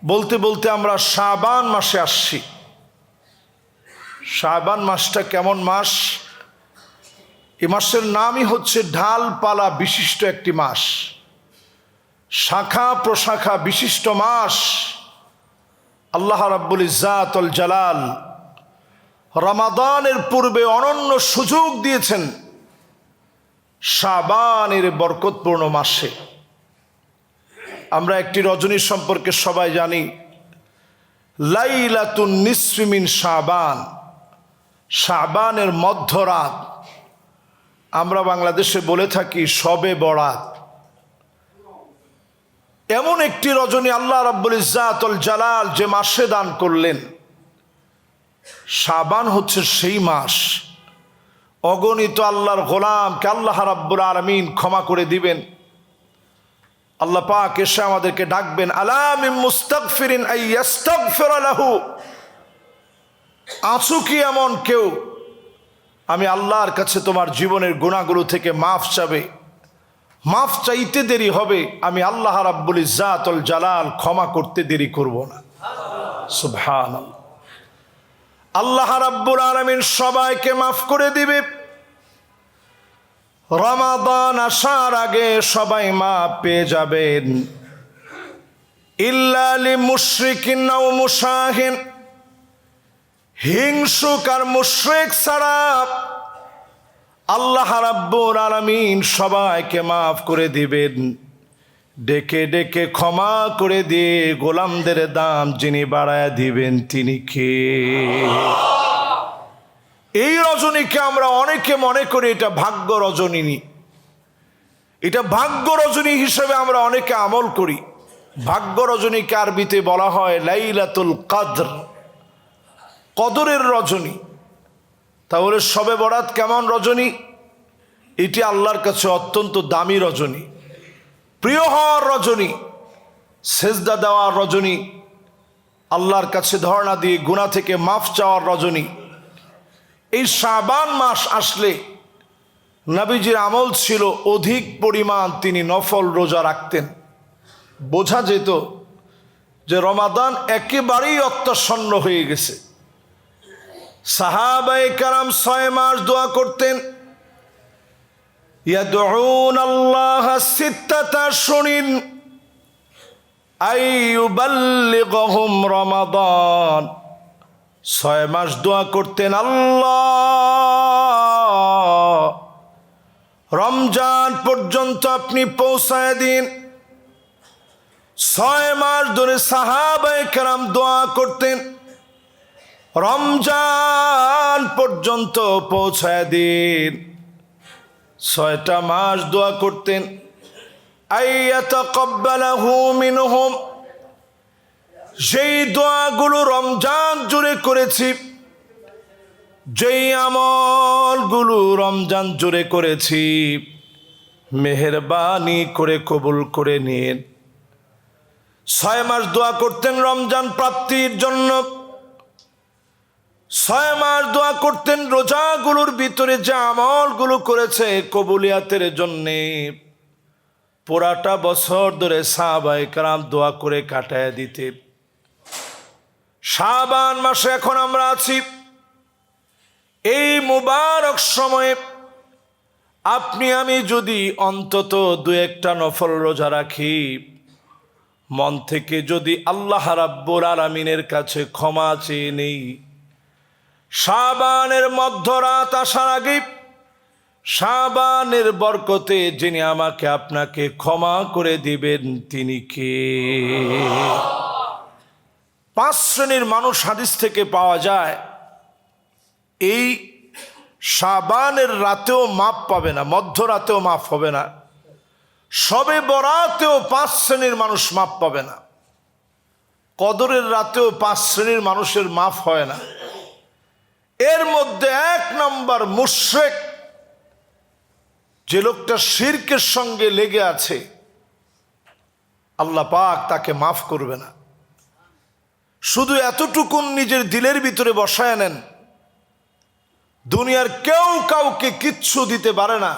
বলতে বলতে আমরা শাবান মাসে আসছি। শাবান মাসটা কেমন মাস? এই মাসের নামই হচ্ছে ঢালপালা বিশিষ্ট একটি মাস, শাখা প্রশাখা বিশিষ্ট মাস। আল্লাহ রাব্বুল ইজ্জাতুল জালাল রমাদানের পূর্বে অনন্য সুযোগ দিয়েছেন শাবানের বরকতপূর্ণ মাসে। আমরা একটি রজনী সম্পর্কে সবাই জানি, লাইলাতুন নিসফি মিন শাবান, শাবানের মধ্যরাত। আমরা বাংলাদেশে বলে থাকি শবে বরাত। এমন একটি রজনী আল্লাহ রাব্বুল ইজ্জাতুল জালাল যে মাসে দান করলেন। শাবান হচ্ছে সেই মাস, অগণিত আল্লাহর গোলামকে আল্লাহ রাব্বুল আলামিন ক্ষমা করে দিবেন। আল্লাহ পাক এসে আমাদেরকে ডাকবেন, আলা মিন মুস্তাগফিরিন আই ইস্তাগফির লাহু। আছো কি এমন কেউ আমি আল্লাহর কাছে তোমার জীবনের গুনাহগুলো থেকে মাফ চাবে? মাফ চাইতে দেরি হবে, আমি আল্লাহ রাব্বুল ইজ্জাতুল জালাল ক্ষমা করতে দেরি করব না। সুবহানাল্লাহ। আল্লাহ রাব্বুল আলামিন সবাইকে মাফ করে দিবে। রমাদান আসার আগে সবাই মাফ পেয়ে যাবেন, ইল্লা লিমুশরিকিন আও মুশাহিন। হিংসুক আর মুশরিক ছাড়া আল্লাহ রাব্বুল আলামিন সবাইকে মাফ করে দিবেন। ডেকে ডেকে ক্ষমা করে দিয়ে গোলামদের দাম যিনি বাড়ায় দিবেন তিনি কে? এই রজনীকে আমরা অনেকে মনে করি এটা ভাগ্য রজনী। এটা ভাগ্য রজনী হিসেবে আমরা অনেকে আমল করি। ভাগ্য রজনীকে আরবিতে বলা হয় লাইলাতুল কদর, কদরের রজনী। তাহলে শবে বরাত কেমন রজনী? এটি আল্লাহর কাছে অত্যন্ত দামি রজনী, প্রিয় হওয়ার রজনী, সেজদা দেওয়ার রজনী, আল্লাহর কাছে ধর্ণা দিয়ে গুনাহ থেকে মাফ চাওয়ার রজনী। এই শাবান মাস আসলে নবীজির আমল ছিল অধিক পরিমাণ তিনি নফল রোজা রাখতেন। বোঝা যেত যে রমাদান একেবারেই অত্যাসন্ন হয়ে গেছে। সাহাবায়ে কেরাম 6 মাস দোয়া করতেন, ইয়াদউন আল্লাহ সিত্তাতা শুনিন আইয়ুবাল্লিগহুম রমাদান। 6 মাস দোয়া করতেন, আল্লাহ রমজান পর্যন্ত আপনি পৌঁছায় দিন। 6 মাস ধরে সাহাবায়ে কেরাম দোয়া করতেন, রমজান পর্যন্ত পৌঁছায় দিন। 6টা মাস দোয়া করতেন, আইয়াতাকাব্বালাহু মিনহুম। যেই দোয়াগুলো রমজান জুড়ে করেছি, যেই আমলগুলো রমজান জুড়ে করেছি, মেহেরবানি করে কবুল করে নিন। 6 মাস দোয়া করতেন রমজান প্রাপ্তির জন্য। 6 মাস দোয়া করতেন রোজাগুলোর ভিতরে যে আমলগুলো করেছে কবুলিয়াতের জন্যে। পুরাটা বছর ধরে সাহাবায়ে কেরাম দোয়া করে কাটায় দিতে। শাবান মাসে এখন আমরা আছি। এই মুবারক সময়ে আপনি আমি যদি অন্তত 2-1টা নফল রোজা রাখি, মন থেকে যদি আল্লাহ রাব্বুল আলামিনের কাছে ক্ষমা চেয়ে নেই, শাবানের মধ্যরাত আসার আগে শাবানের বরকতে যিনি আমাকে আপনাকে ক্ষমা করে দিবেন তিনি কে? 5 শ্রেণীর মানুষ হাদিস থেকে পাওয়া যায়, এই শাবানের রাতেও মাপ পাবে না, মধ্যরাতেও মাফ হবে না, শবে বরাতেও 5 শ্রেণীর মানুষ মাপ পাবে না, কদরের রাতেও 5 শ্রেণীর মানুষের মাফ হয় না। এর মধ্যে 1 নম্বর মুশরিক, যে লোকটা শিরকের সঙ্গে লেগে আছে, আল্লাহ পাক তাকে মাফ করবে না। শুধু এতটুকুন নিজের দিলের ভিতরে বসায় নেন, দুনিয়ার কেউ কাউকে কিচ্ছু দিতে পারে না,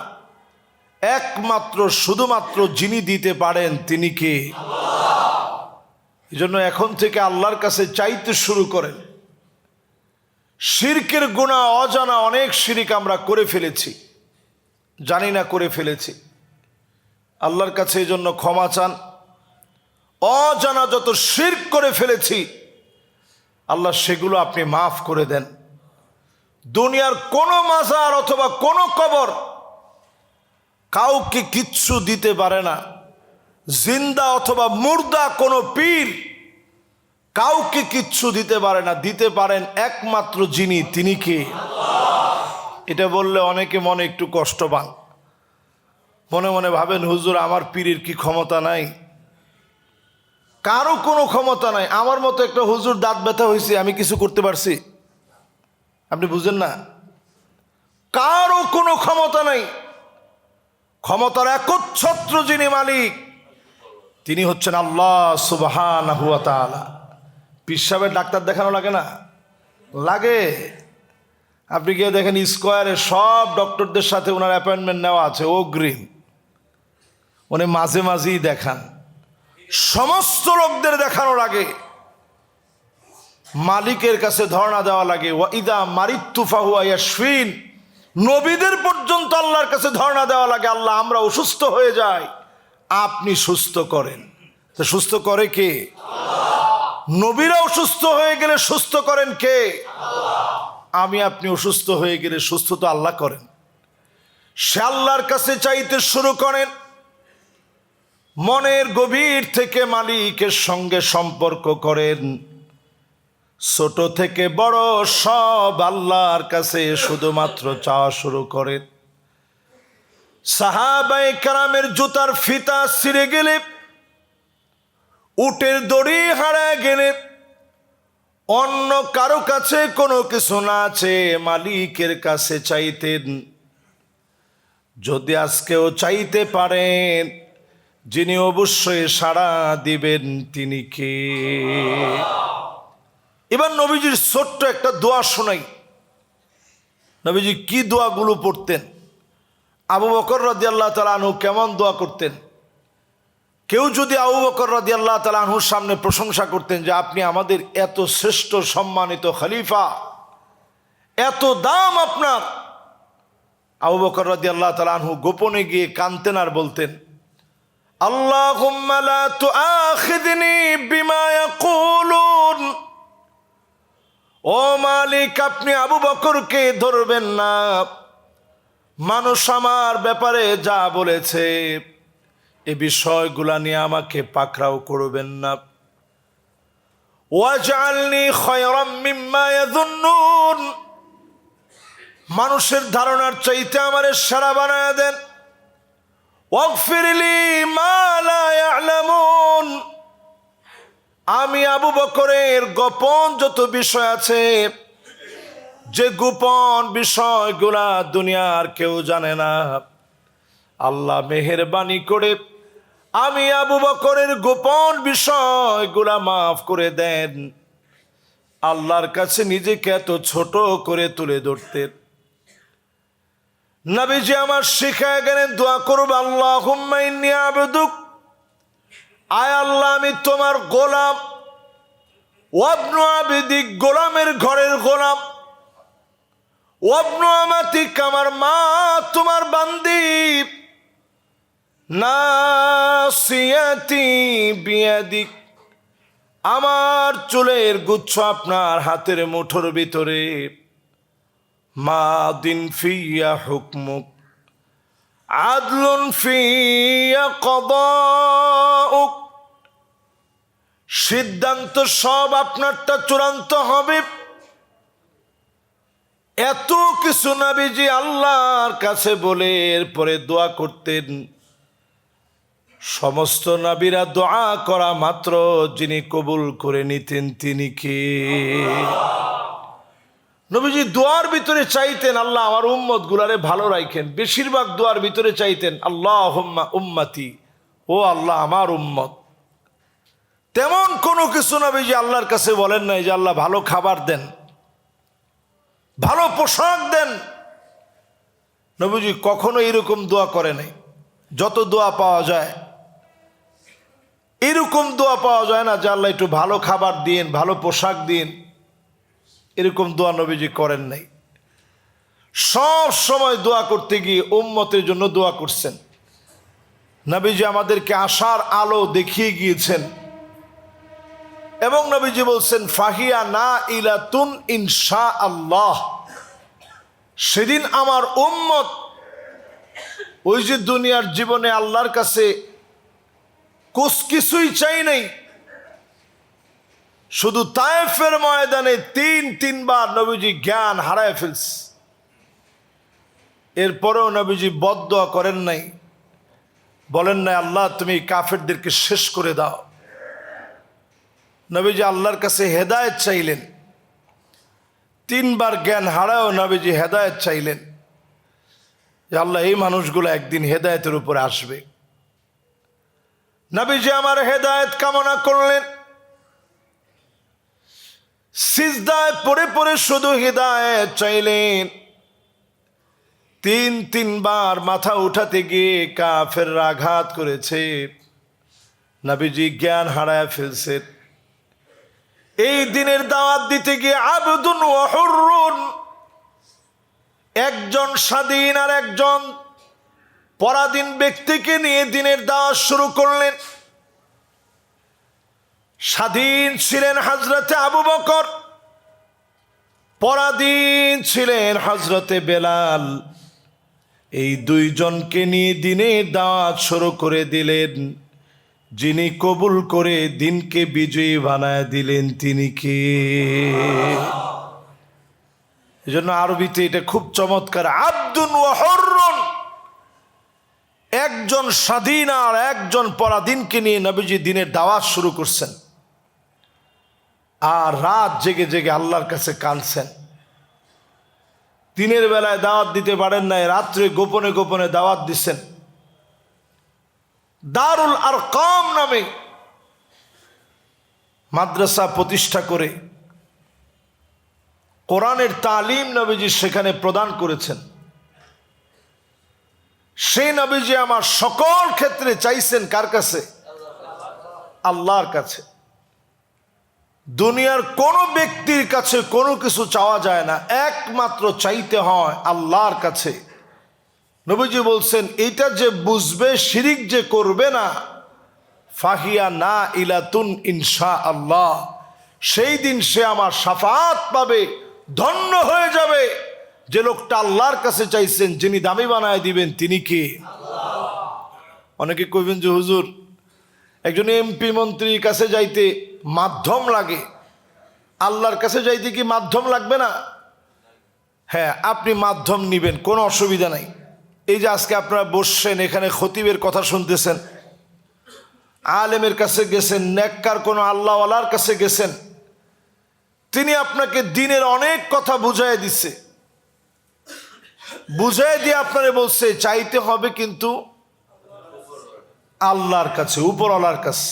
একমাত্র শুধুমাত্র যিনি দিতে পারেন তিনি কে? এজন্য এখন থেকে আল্লাহর কাছে চাইতে শুরু করেন। শিরকের গুনাহ অজানা অনেক শিরিক আমরা করে ফেলেছি, জানি না করে ফেলেছি। আল্লাহর কাছে এই জন্য ক্ষমা চান। অজানা যত শিরক করে ফেলেছি আল্লাহ সেগুলো আপনি মাফ করে দেন। দুনিয়ার কোনো মাজার অথবা কোনো কবর কাউকে কিচ্ছু দিতে পারে না। জিন্দা অথবা মুর্দা কোনো পীর কাউকে কিচ্ছু দিতে পারে না। দিতে পারেন একমাত্র যিনি, তিনি কে? এটা বললে অনেকে মনে একটু কষ্ট পান, মনে মনে ভাবেন হুজুর আমার পীরের কি ক্ষমতা নাই? কারো কোনো ক্ষমতা নাই। আমার মতো একটা হুজুর দাঁত ব্যথা হয়েছে, আমি কিছু করতে পারছি? আপনি বুঝেন না? কারো কোনো ক্ষমতা নাই। ক্ষমতার একচ্ছত্র যিনি মালিক তিনি হচ্ছেন আল্লাহ সুবহানাহু ওয়া তাআলা। পীর সাহেবের ডাক্তার দেখানো লাগে না? লাগে। আপনি গিয়ে দেখেন স্কয়ারে সব ডক্টরদের সাথে ওনার অ্যাপয়েন্টমেন্ট নেওয়া আছে অগ্রিম। উনি মাঝে মাঝেই দেখান, সমস্ত লোকদের দেখানো লাগে, মালিকের কাছে ধর্ণা দেওয়া লাগে। ওয়া ইদা মারিতু ফাহুয়া ইয়াশফিন, নবীদের পর্যন্ত আল্লাহর কাছে ধর্ণা দেওয়া লাগে, আল্লাহ আমরা অসুস্থ হয়ে যাই, আপনি সুস্থ করেন। তো সুস্থ করে কে? নবীরা অসুস্থ হয়ে গেলে সুস্থ করেন কে? আমি আপনি অসুস্থ হয়ে গেলে সুস্থ তো আল্লাহ করেন। সে আল্লাহর কাছে চাইতে শুরু করেন, মনের গভীর থেকে মালিকের সঙ্গে সম্পর্ক করেন। ছোট থেকে বড় সব আল্লাহর কাছে শুধুমাত্র চাওয়া শুরু করেন। সাহাবায়ে কেরামের জুতার ফিতা ছিঁড়ে গেলে, উটের দড়ি হারায় গেলে, অন্য কারো কাছে কোনো কিছু না আছে মালিকের কাছে চাইতেন। যদি আজকেও চাইতে পারেন, যিনি অবশ্যই সাড়া দিবেন তিনি কে? এবার নবীজির ছোট্ট একটা দোয়া শোনাই। নবীজি কি দোয়াগুলো পড়তেন? আবু বকর রাদিয়াল্লাহু তাআলা আনহু কেমন দোয়া করতেন? কেউ যদি আবু বকর রাদিয়াল্লাহু তাআলা আনহুর সামনে প্রশংসা করতেন যে আপনি আমাদের এত শ্রেষ্ঠ সম্মানিত খলিফা, এত দাম আপনার, আবু বকর রাদিয়াল্লাহু তাআলা আনহু গোপনে গিয়ে কাঁদতেন আর বলতেন, আল্লাহুম্মা লা তুআখিযনি বিমা ইয়াকুলুন, ও মালিক আপনি আবু বকরকে ধরবেন না, মানুষ আমার ব্যাপারে যা বলেছে এ বিষয়গুলা নিয়ে আমাকে পাকড়াও করবেন না। ওয়াজআলনি খায়রাম মিম্মা ইয়াযুন্নুন, মানুষের ধারণার চাইতে আমারে সেরা বানায় দেন। ওয়াগফিরলি মা লা ইয়ালামুন, আমি আবু বকরের গোপন যত বিষয় আছে, যে গোপন বিষয়গুলা দুনিয়ার কেউ জানে না, আল্লাহ মেহেরবানি করে আমি আবু বকরের গোপন বিষয়গুলা মাফ করে দেন। আল্লাহর কাছে নিজেকে এত ছোট করে তুলে ধরতেন। নবীজি আমার শিখায় গেলেন দোয়া করব, আল্লাহুম্মা ইন্নী আবদুক, আয় আল্লাহ আমি তোমার গোলাম, ওয়াবনু আবিদিক, গোলামের ঘরের গোলাম, ওয়াবনু আমাতিক, আমার মা তোমার বান্দি, নাসিয়াতি বিয়াদিক, আমার চুলের গুচ্ছ আপনার হাতের মুঠোর ভিতরে, মাদিন ফিয়া হুকমুক, আদলুন ফিয়া কদাউক, সিদ্ধান্ত সব আপনারটা চূড়ান্ত হবে। এত কিছু নবীজি আল্লাহর কাছে বলে এরপরে দোয়া করতেন। সমস্ত নবীরা দোয়া করা মাত্র যিনি কবুল করে নিতেন তিনি কে? নবীজি দোয়ার ভিতরে চাইতেন আল্লাহ আমার উম্মত গুলারে ভালো রাখেন। বেশিরভাগ দোয়ার ভিতরে চাইতেন আল্লাহুম্মা উম্মতি, ও আল্লাহ আমার উম্মত। তেমন কোনো কিছু নবীজি আল্লাহর কাছে বলেন নাই যে আল্লাহ ভালো খাবার দেন, ভালো পোশাক দেন। নবীজি কখনো এরকম দোয়া করে নাই। যত দোয়া পাওয়া যায় এরকম দোয়া পাওয়া যায় না যে আল্লাহ একটু ভালো খাবার দিন, ভালো পোশাক দিন। এরকম দোয়া নবীজি করেন নাই। সব সময় দোয়া করতে গিয়ে উম্মতের জন্য দোয়া করছেন। নবীজি আমাদেরকে আশার আলো দেখিয়ে গিয়েছেন এবং নবীজি বলছেন ফাহিয়া না ইলাতুন ইনশাআল্লাহ। সেদিন আমার উম্মত ওই যে দুনিয়ার জীবনে আল্লাহর কাছে কিছুই চাই নাই, শুধু তায়েফের ময়দানে তিনবার নবীজি জ্ঞান হারায় ফেলছে। এরপরেও নবীজি বদদোয়া করেন নাই, বলেন নাই আল্লাহ তুমি কাফেরদেরকে শেষ করে দাও। নবীজি আল্লাহর কাছে হেদায়েত চাইলেন। তিনবার জ্ঞান হারায়ও নবীজি হেদায়েত চাইলেন যে আল্লাহ এই মানুষগুলো একদিন হেদায়েতের উপরে আসবে। নবীজি আমার হেদায়েত কামনা করলেন, সিজদায় পড়ে পড়ে শুধু হেদায়েত চাইলেন। তিনবার মাথা উঠাতে গিয়ে কাফেররা আঘাত করেছে, নবীজি জ্ঞান হারায় ফেলছেন। এই দিনের দাওয়াত দিতে গিয়ে আবদুন ওয়া হুররুন, একজন স্বাধীন আর একজন পরাধীন ব্যক্তিকে নিয়ে দিনের দাওয়াত শুরু করলেন। স্বাধীন ছিলেন হযরতে আবু বকর, পরাধীন ছিলেন হযরতে বেলাল। এই দুইজনকে নিয়ে দিনের দাওয়াত শুরু করে দিলেন। যিনি কবুল করে দিনকে বিজয়ী বানায় দিলেন তিনি কে? এজন্য আরবিতে এটা খুব চমৎকার, আবদুন ওয়া হুররুন, একজন স্বাধীন আর একজন পরাধীনকে নিয়ে নবীজি দিনের দাওয়াত শুরু করছেন। আর রাত জেগে জেগে আল্লাহর কাছে কাঁদছেন। দিনের বেলায় দাওয়াত দিতে পারেন নাই, রাত্রে গোপনে গোপনে দাওয়াত দিচ্ছেন। দারুল আরকাম নামে মাদ্রাসা প্রতিষ্ঠা করে কোরআনের তালিম নবীজি সেখানে প্রদান করেছেন। সেই নবীজি আমার সকল ক্ষেত্রে চাইছেন কার কাছে? আল্লাহর কাছে। দুনিয়ার কোনো ব্যক্তির কাছে কোনো কিছু চাওয়া যায় না, একমাত্র চাইতে হয় আল্লাহর কাছে। নবীজি বলছেন এইটা যে বুঝবে, শিরিক যে করবে না, ফাহিয়া না ইলাতুন ইনশাআল্লাহ, সেই দিন সে আমার শাফাআত পাবে, ধন্য হয়ে যাবে। যে লোকটা আল্লাহর কাছে চাইছেন, যিনি দামি বানায় দিবেন তিনি কে? অনেকে কইবেন যে হুজুর একজন এমপি মন্ত্রীর কাছে যাইতে মাধ্যম লাগে, আল্লাহর কাছে যাইতে কি মাধ্যম লাগবে না? হ্যাঁ, আপনি মাধ্যম নিবেন, কোনো অসুবিধা নাই। এই যে আজকে আপনারা বসছেন এখানে খতিবের কথা শুনতেছেন, আলেমের কাছে গেছেন, নেককার কোনো আল্লাহওয়ালার কাছে গেছেন, তিনি আপনাকে দিনের অনেক কথা বুঝাই দিচ্ছে, বুঝাই দিয়ে আপনারে বলছে চাইতে হবে কিন্তু আল্লাহর কাছে, উপরওয়ালার কাছে।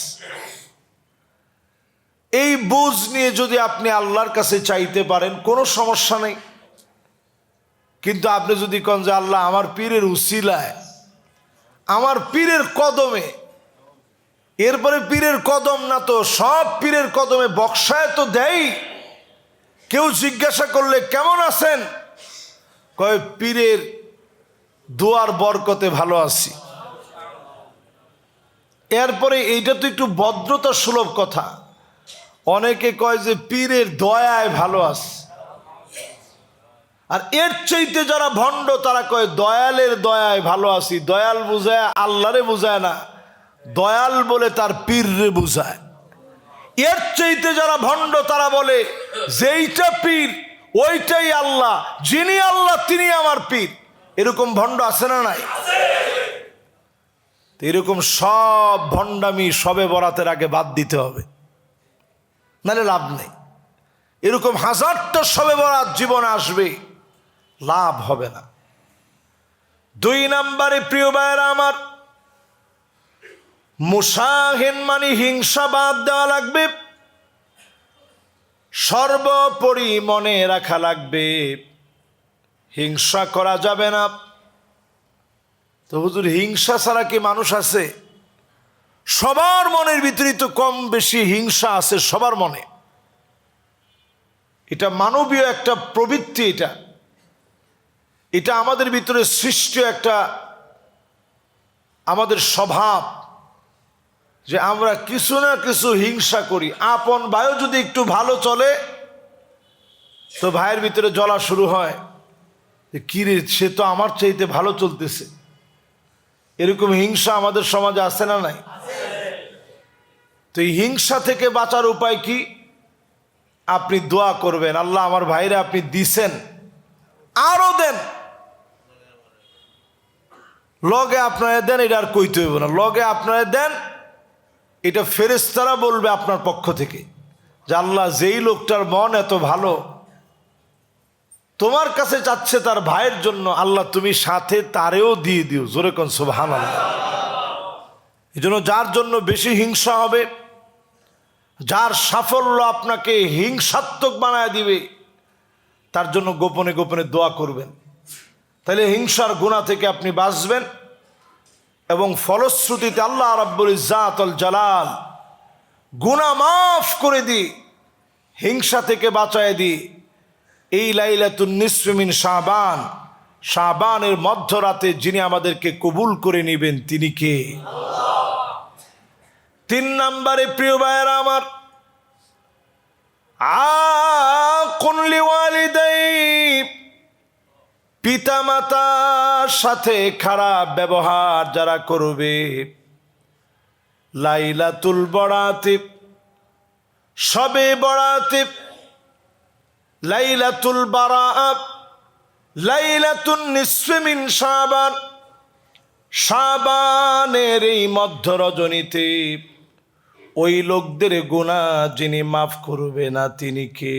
এই বুঝ নিয়ে যদি আপনি আল্লাহর কাছে চাইতে পারেন কোনো সমস্যা নেই। কিন্তু আপনি যদি কোন যে আল্লাহ আমার পীরের উসিলায়, আমার পীরের কদমে, এরপরে পীরের কদম না তো সব পীরের কদমে বক্সায় তো দেয়। কেউ জিজ্ঞাসা করলে কেমন আছেন, কয় পীরের দোয়ার বরকতে ভালো আছি। এরপরে এইটা তো একটু ভদ্রতা সুলভ কথা, অনেকে কয় যে পীরের দয়ায় ভালো আছে। আর এর চাইতে যারা ভণ্ড তারা কয় দয়ালের দয়ায় ভালো আছি। দয়াল বুঝায় আল্লাহরে বুঝায় না, দয়াল বলে তার পীররে বুঝায়। এর চাইতে যারা ভণ্ড তারা বলে যেইটা পীর ওইটাই আল্লাহ, যিনি আল্লাহ তিনি আমার পীর। এরকম ভণ্ড আছে না নাই? এরকম সব ভণ্ডামি সবে বরাতের আগে বাদ দিতে হবে, নাহলে লাভ নেই। এরকম হাজারটা সবে বরাত জীবনে আসবে, লাভ হবে না। 2 নম্বরে প্রিয় ভাইয়েরা আমার, মুসাহিন মানে হিংসা বাদ দেওয়া লাগবে। সর্বোপরি মনে রাখা লাগবে হিংসা করা যাবে না। তো হুজুর হিংসা ছাড়া কি মানুষ আছে? সবার মনের ভিতরে তো কম বেশি হিংসা আছে, সবার মনে। এটা মানবীয় একটা প্রবৃত্তি, এটা আমাদের ভিতরে সৃষ্ট একটা আমাদের স্বভাব, যে আমরা কিছু না কিছু হিংসা করি। আপন ভাইও যদি একটু ভালো চলে তো ভাইয়ের ভিতরে জ্বলা শুরু হয়, যে কিরে সে তো আমার চাইতে ভালো চলতেছে। এরকম হিংসা আমাদের সমাজে আছে না নাই? তো এই হিংসা থেকে বাঁচার উপায় কি? আপনি দোয়া করবেন, আল্লাহ আমার ভাইরা আপনি দিছেন, আরো দেন, লগে আপনারা দেন। এটা আর কইতে হইব না, লগে আপনারা দেন। এটা ফেরেশতারা বলবে আপনার পক্ষ থেকে, যে আল্লাহ যেই লোকটার মন এত ভালো, তোমার কাছে চাচ্ছে তার ভাইয়ের জন্য, আল্লাহ তুমি সাথে তারেও দিয়ে দিও। জোরে কোন সুবহানাল্লাহ। এই জন্য যার জন্য বেশি হিংসা হবে, যার সাফল্য আপনাকে হিংসাত্মক বানায় দিবে, তার জন্য গোপনে গোপনে দোয়া করবেন। তাহলে হিংসার গুনাহ থেকে আপনি বাঁচবেন, এবং ফলশ্রুতিতে আল্লাহ রাব্বুল ইজ্জাতুল জালাল গুনাহ মাফ করে দি, হিংসা থেকে বাঁচায় দি। এই লাইলাতুন নিসফি মিন শাবান, শাবানের মধ্যরাতে যিনি আমাদেরকে কবুল করে নেবেন তিনি কে? তিন নম্বরে প্রিয় ভাইয়েরা আমার, আকুন লিওয়ালিদাই, পিতা মাতার সাথে খারাপ ব্যবহার যারা করবে, লাইলাতুল বরাতে, শবে বরাতে, লাইলাতুল বারাআত, লাইলাতুন নিসফি মিন শাবান, শাবানের এই মধ্য রজনীতে ওই লোকদের গুনাহ যিনি মাফ করবে না তিনি কে?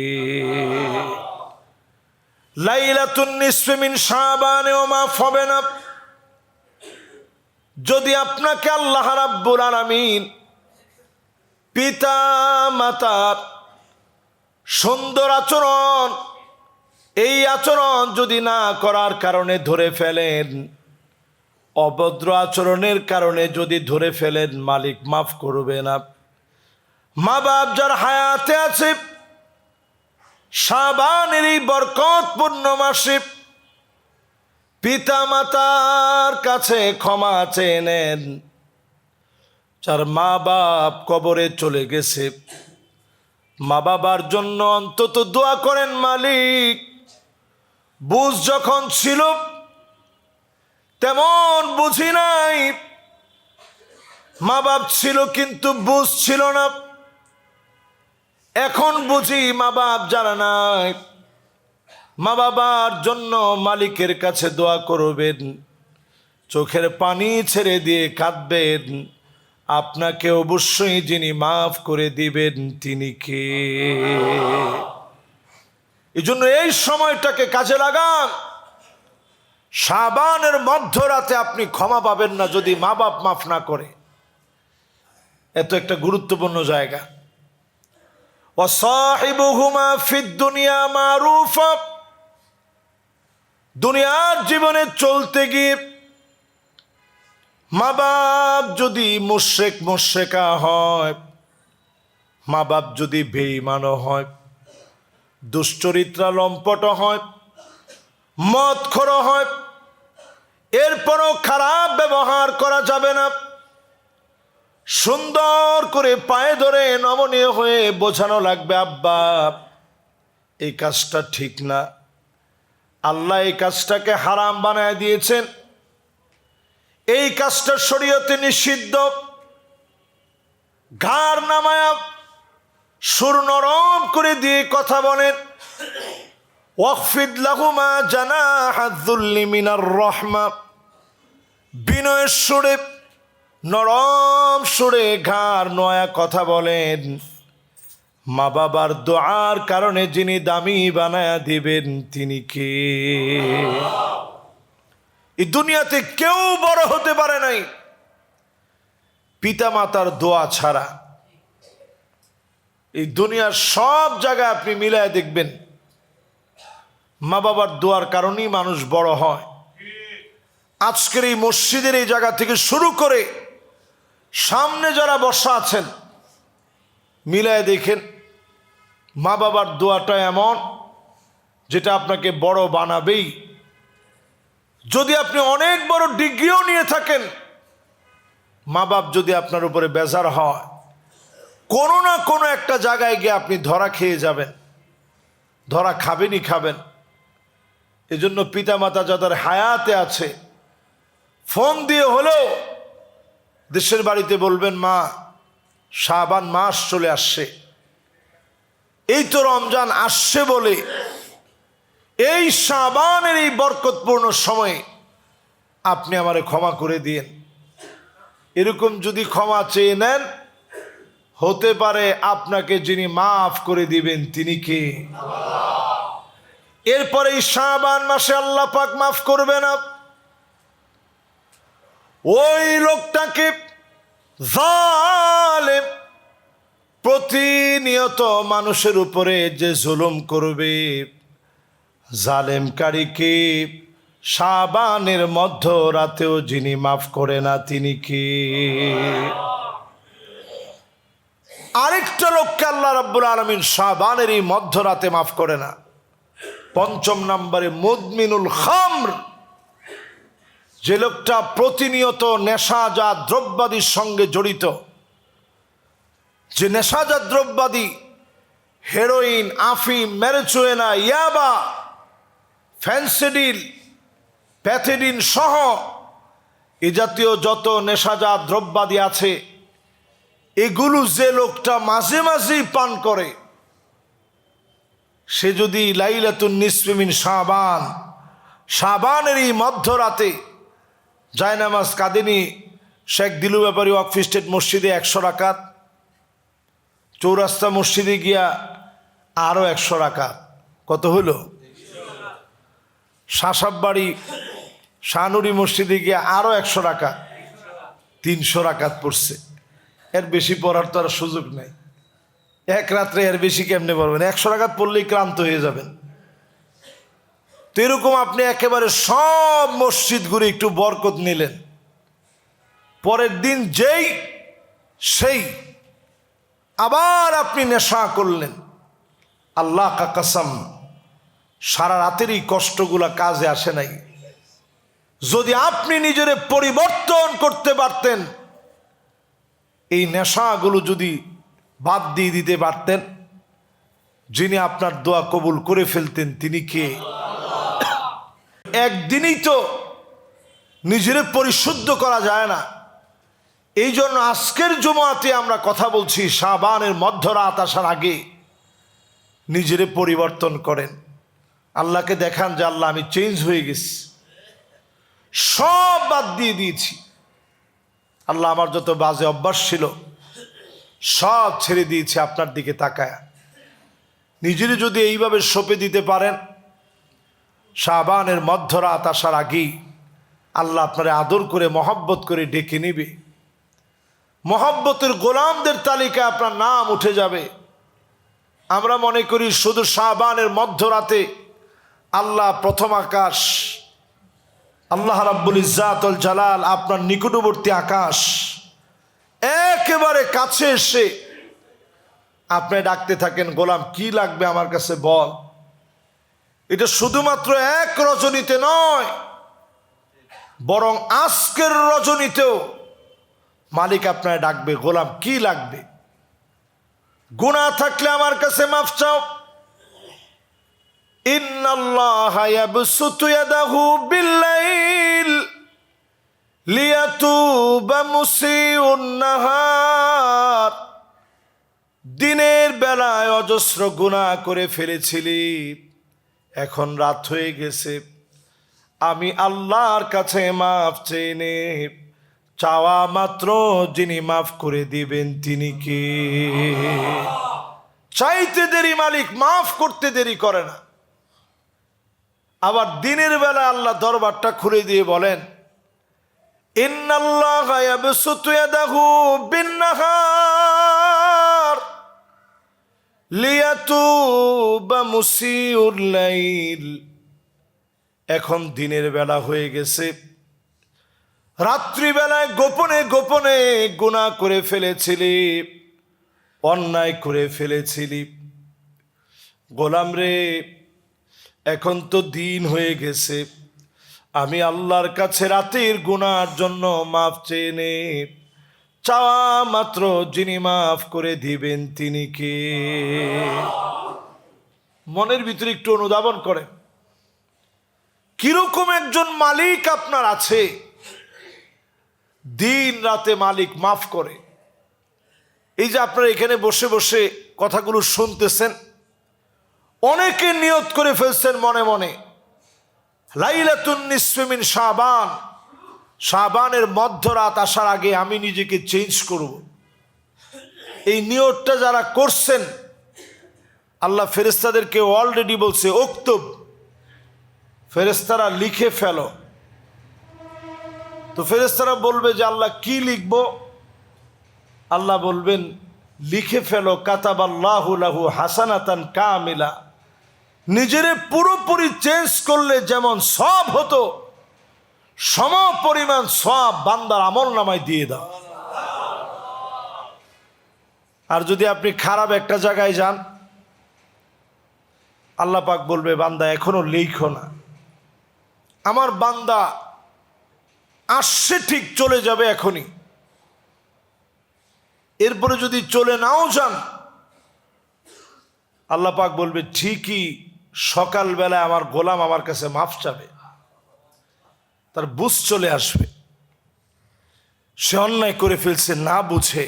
লাইলাতুন নিসফি মিন শাবানেও মাফ হবে না যদি আপনাকে আল্লাহ রাব্বুল আলামিন পিতা মাতার সুন্দর আচরণ, এই আচরণ যদি না করার কারণে ধরে ফেলেন, অভদ্র আচরণের কারণে যদি ধরে ফেলেন, মালিক মাফ করবে না। মা বাপ যার হায়াতে আছে, শাবানের এই বরকতপূর্ণ মাসে পিতা মাতার কাছে ক্ষমা চেয়ে নেন। যার মা বাপ কবরে চলে গেছে, মা বাবার জন্য অন্তত দোয়া করেন, মালিক বুঝ যখন ছিল তেমন বুঝি নাই, মা বাপ ছিল কিন্তু বুঝ ছিল না, এখন বুঝি মা বাপ যারা নাই, মা বাবার জন্য মালিকের কাছে দোয়া করবেন, চোখের পানি ছেড়ে দিয়ে কাঁদবেন। আপনাকে অবশ্যই যিনি মাফ করে দিবেন তিনি কে? এই জন্য এই সময়টাকে কাজে লাগান। শাবানের মধ্যরাতে আপনি ক্ষমা পাবেন না যদি মা বাপ মাফ না করে। এত একটা গুরুত্বপূর্ণ জায়গা। ওয়াসাহিবুহুমা ফিদ দুনিয়া মারুফা, দুনিয়ার জীবনে চলতে গিয়ে মা বাপ যদি মুশরিক মুশরিকা হয়, মা বাপ যদি বেঈমান হয়, দুশ্চরিত্রা লম্পট হয়, মদখোর হয়, এরপরও খারাপ ব্যবহার করা যাবে না। সুন্দর করে পায়ে ধরে নমনীয় হয়ে বোঝানো লাগবে, আব্বা এই কাজটা ঠিক না, আল্লাহ এই কাজটাকে হারাম বানায় দিয়েছেন, এই কাজটা শরীয়তে নিষিদ্ধ। ঘাড় নামায়া সুর নরম করে দিয়ে কথা বলেন। ওয়াখফিদ লাহুমা জানাহা যুল্লি মিনার রাহমা, বিনয়ের সুরে নরম সুরে ঘাড় নয়া কথা বলেন। মা বাবার দোয়ার কারণে যিনি দামি বানায়া দিবেন তিনি কে? এই দুনিয়াতে কেউ বড় হতে পারে নাই পিতা মাতার দোয়া ছাড়া। এই দুনিয়ার সব জায়গায় আপনি মিলায় দেখবেন, মা বাবার দোয়ার কারণেই মানুষ বড় হয়। আজকের এই মসজিদের এই জায়গা থেকে শুরু করে সামনে যারা বসা আছেন মিলায় দেখেন, মা বাবার দোয়াটা এমন যেটা আপনাকে বড় বানাবেই। যদি আপনি অনেক বড় ডিগ্রিও নিয়ে থাকেন, মা বাপ যদি আপনার উপরে বেজার হয়, কোনো না কোনো একটা জায়গায় গিয়ে আপনি ধরা খেয়ে যাবেন, ধরা খাবেনই খাবেন। এজন্য পিতামাতা যাদের হায়াতে আছে ফোন দিয়ে হলেও দেশের বাড়িতে বলবেন, মা শাবান মাস চলে আসছে, এই তো রমজান আসছে বলে এই শাবানের এই বরকতপূর্ণ সময়ে আপনি আমারে ক্ষমা করে দিয়েন। এরকম যদি ক্ষমা চেয়ে নেন, হতে পারে আপনাকে যিনি মাফ করে দিবেন তিনি কে? এরপরে এই শাবান মাসে আল্লাহ পাক মাফ করবে না। ওই লোকটাকে জালেম, প্রতিনিয়ত মানুষের উপরে যে জুলুম করবে, জালেমকারীকে শাবানের মধ্য রাতেও যিনি মাফ করে না তিনি কে? আরেকটা লোককে আল্লাহ রাব্বুল আলামিন শাবানের এই মধ্যরাতে মাফ করে না। ৫ম নম্বরে মুদমিনুল খামর, যে লোকটা প্রতিনিয়ত নেশাজাত দ্রব্যাদির সঙ্গে জড়িত, যে নেশাজাত দ্রব্যাদি হেরোইন, আফিম, ম্যারিজুয়ানা, ইয়াবা, ফেন্সিডিল, প্যাথেডিন সহ এ জাতীয় যত নেশাজাত দ্রব্যাদি আছে, এগুলো যে লোকটা মাঝে মাঝেই পান করে, সে যদি লাইলাতুন নিসফি মিন শাবান, শাবানের এই মধ্যরাতে জায়নামাজ কাঁদেনি শেখ দিলু ব্যাপারী ওয়াকফ স্টেট মসজিদে 100 রাকাত, চৌরাস্তা মসজিদে গিয়া আরও 100 রাকাত, কত হলো? শাসাববাড়ি শাহনুরি মসজিদে গিয়া আরও 100 রাকাত, 300 রাকাত পড়ছে। এর বেশি পড়ার তো আর সুযোগ নেই। এক রাত্রে এর বেশি কেমনে পড়বেন? 100 রাকাত পড়লেই ক্লান্ত হয়ে যাবেন। তো এরকম আপনি একেবারে সব মসজিদ ঘুরে একটু বরকত নিলেন, পরের দিন যেই সেই আবার আপনি নেশা করলেন, আল্লাহ কা কসম সারা রাতের এই কষ্টগুলা কাজে আসে নাই। যদি আপনি নিজের পরিবর্তন করতে পারতেন, এই নেশাগুলো যদি বাদ দিয়ে দিতে পারতেন, যিনি আপনার দোয়া কবুল করে ফেলতেন তিনি কে? একদিনই তো নিজের পরিশুদ্ধ করা যায় না। এই জন্য আজকের জুমাতে আমরা কথা বলছি, শাবানের মধ্যরাত আসার আগে নিজের পরিবর্তন করেন, আল্লাহকে দেখান যে আল্লাহ আমি চেঞ্জ হয়ে গেছি, সব বাদ দিয়ে দিয়েছি। আল্লাহ আমার যত বাজে অভ্যাস ছিল সব ছেড়ে দিয়েছি আপনার দিকে তাকায়। নিজেরই যদি এইভাবে সঁপে দিতে পারেন, শাবানের মধ্যরাত আসার আগেই আল্লাহ আপনারে আদর করে মহব্বত করে ডেকে নেবে। মহব্বতের গোলামদের তালিকায় আপনার নাম উঠে যাবে। আমরা মনে করি শুধু শাবানের মধ্যরাতে আল্লাহ প্রথম আকাশ, আল্লাহ রাব্বুল ইজ্জাতুল জালাল আপনার নিকটবর্তী আকাশ একেবারে কাছে এসে আপনি ডাকতে থাকেন, গোলাম কি লাগবে আমার কাছে বল। এটা শুধুমাত্র এক রজনীতে নয়, বরং আজকের রজনীতেও মালিক আপনার ডাকবে, গোলাম কি লাগবে? গুনাহ থাকলে আমার কাছে মাফ চাও। ইন্নাল্লাহা ইয়াবসুতু ইয়াদাহু বিল্লাইল লিয়াতুবা মুসিউন নাহার। দিনের বেলায় অজস্র গুনাহ করে ফেলেছিলি, এখন রাত হয়ে গেছে, আমি আল্লাহর কাছে মাফ চেয়ে নে। চাওয়া মাত্র যিনি মাফ করে দিবেন তিনি কে? চাইতে দেরি মালিক, মাফ করতে দেরি করে না। আবার দিনের বেলা আল্লাহ দরবারটা খুলে দিয়ে বলেন, ইন্নাল্লাহা ইয়াবসুতু ইয়াদাহু বিন-নাহার লিয়াতুবা মুসিউল লাইল। এখন দিনের বেলা হয়ে গেছে, রাত্রিবেলায় গোপনে গোপনে গুনাহ করে ফেলেছিলি, অন্যায় করে ফেলেছিলি। গোলাম রে, এখন তো দিন হয়ে গেছে, আমি আল্লাহর কাছে রাতের গুনার জন্য মাফ চেয়ে নে। চাওয়া মাত্র যিনি মাফ করে দিবেন তিনি কে? মনের ভিতরে একটু অনুধাবন করেন, কিরকম একজন মালিক আপনার আছে, দিন রাতে মালিক মাফ করে। এই যে আপনারা এখানে বসে বসে কথাগুলো শুনতেছেন, অনেকে নিয়ত করে ফেলছেন মনে মনে, লাইলাতুন নিসফি মিন শাবান, শাবানের মধ্যরাত আসার আগে আমি নিজেকে চেঞ্জ করব। এই নিয়তটা যারা করছেন, আল্লাহ ফেরেশতাদেরকে অলরেডি বলছে উক্তুব, ফেরেশতারা লিখে ফেলো। তো ফেরেশতারা বলবে যে আল্লাহ কি লিখব? আল্লাহ বলবেন লিখে ফেলো কাতাবাল্লাহু লাহু হাসানাতান কামিলা। নিজেরে পুরোপুরি চেঞ্জ করলে যেমন সব হতো, সম পরিমাণ সব বান্দার আমল নামায় দিয়ে দাও। আর যদি আপনি খারাপ একটা জায়গায় যান, আল্লাহ পাক বলবে বান্দা এখনো লিখো না, আমার বান্দা আসছে ঠিক, চলে যাবে এখনই। এরপরে যদি চলে নাও যান, আল্লাহ পাক বলবে ঠিকই সকালবেলায় আমার গোলাম আমার কাছে মাফ চাবে, তার বুঝ চলে আসবে, সে অন্যায় করে ফেলছে না বুঝে,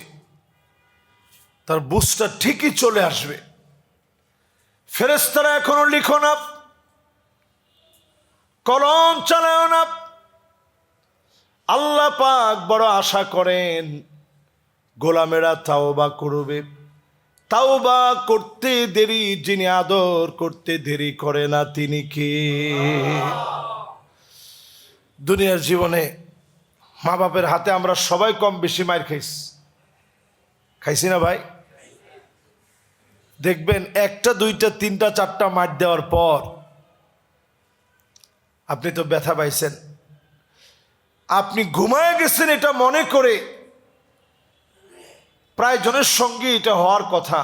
তার বুঝটা ঠিকই চলে আসবে। ফেরেশতারা এখনো লিখো না, কলম চালাও না। আল্লাহ পাক বড় আশা করেন গোলামেরা তাওবা করবে। তাওবা করতে দেরি, যিনি আদর করতে দেরি করে না তিনি কে? দুনিয়ার জীবনে মা বাপের হাতে আমরা সবাই কম বেশি মার খাইছি না ভাই? দেখবেন একটা দুইটা তিনটা চারটা মার দেওয়ার পর আপনি তো ব্যথা পাইছেন, আপনি ঘুমায় গেছেন এটা মনে করে। প্রায় জনের সঙ্গে এটা হওয়ার কথা,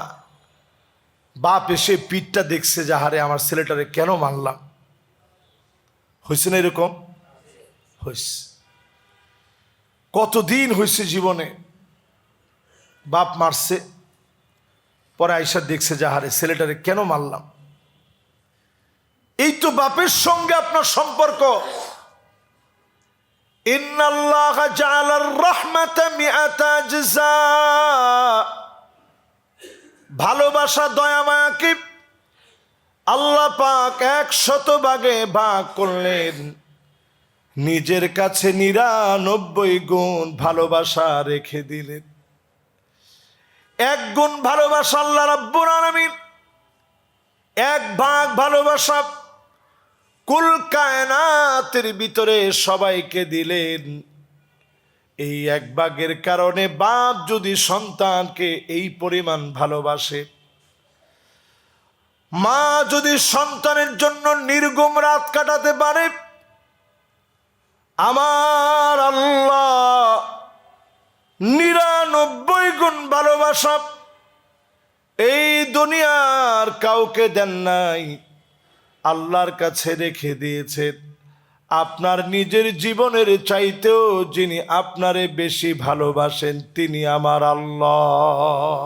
বাপ এসে পিঠটা দেখছে যে হারে আমার ছেলেটারে কেন মারলাম। হয়েছে না এরকম? হয়েছে। কতদিন হয়েছে জীবনে বাপ মারছে, পরে আইসা দেখছে যে হারে ছেলেটারে কেন মারলাম। এই তো বাপের সঙ্গে আপনার সম্পর্ক। ইন্নাল্লাহা জাআলার রাহমাতা মিআতা জাযা, ভালোবাসা দয়া মায়াকে আল্লাহ পাক 100 ভাগে ভাগ করলেন। নিজের কাছে 99 গুণ ভালোবাসা রেখে দিলেন। 1 গুণ ভালোবাসা আল্লাহ রাব্বুল আলামিন 1 ভাগ ভালোবাসা কুল কায়নাতের ভিতরে সবাইকে দিলেন। এই 1 ভাগের কারণে বাপ যদি সন্তানকে এই পরিমাণ ভালোবাসে, মা যদি সন্তানের জন্য নির্ঘুম রাত কাটাতে পারে, আমার আল্লাহ 99 গুণ ভালোবাসা এই দুনিয়ার কাউকে দেন নাই, আল্লাহর কাছে রেখে দিয়েছেন। আপনার নিজের জীবনের চাইতেও যিনি আপনারে বেশি ভালোবাসেন তিনি আমার আল্লাহ।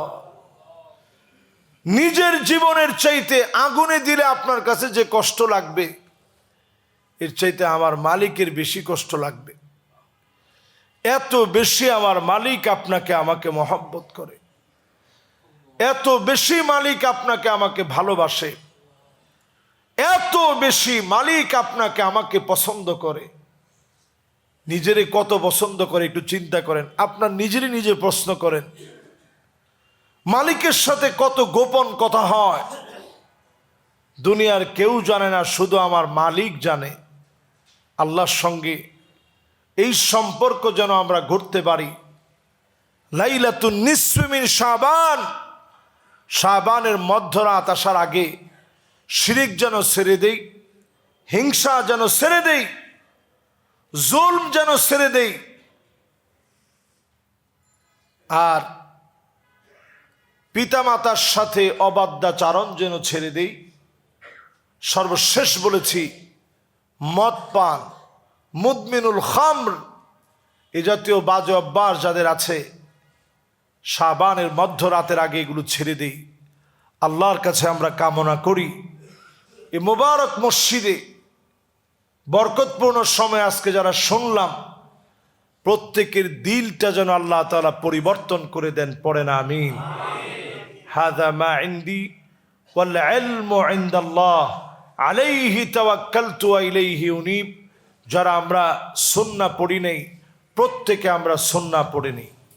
নিজের জীবনের চাইতে আগুনে দিলে আপনার কাছে যে কষ্ট লাগবে, এর চাইতে আমার মালিকের বেশি কষ্ট লাগবে। এত বেশি আমার মালিক আপনাকে আমাকে মহব্বত করে, এত বেশি মালিক আপনাকে আমাকে ভালোবাসে, এত বেশি মালিক আপনাকে আমাকে পছন্দ করে। নিজেরে কত পছন্দ করে একটু চিন্তা করেন, আপনার নিজেরই নিজে প্রশ্ন করেন। মালিকের সাথে কত গোপন কথা হয়, দুনিয়ার কেউ জানে না, শুধু আমার মালিক জানে। আল্লাহর সঙ্গে এই সম্পর্ক যেন আমরা গড়তে পারি। লাইলাতুন নিসফি মিন শাবান, শাবানের মধ্যরাত আসার আগে শিরিক যেন ছেড়ে দেই, হিংসা যেন ছেড়ে দেই, জুলম যেন ছেড়ে দেই, আর পিতামাতার সাথে অবাধ্যাচারণ যেন ছেড়ে দেই। সর্বশেষ বলেছি, মদ পান, মুদমিনুল খামর, এ জাতীয় বাজে অভ্যাস যাদের আছে, শাবানের মধ্যরাতের আগে এগুলো ছেড়ে দেই। আল্লাহর কাছে আমরা কামনা করি এই মোবারক মসজিদে বরকতপূর্ণ সময় আজকে যারা শুনলাম, প্রত্যেকের দিলটা যেন আল্লাহ তাআলা পরিবর্তন করে দেন। পড়েন আমিন। হাযা মা ইনদি ওয়াল ইলমু ইনদাল্লাহ আলাইহি তাওয়াক্কালতু ওয়া ইলাইহি উনীব। যারা আমরা সুন্নাহ পড়ি নাই, প্রত্যেকে আমরা সুন্নাহ পড়ে নিই।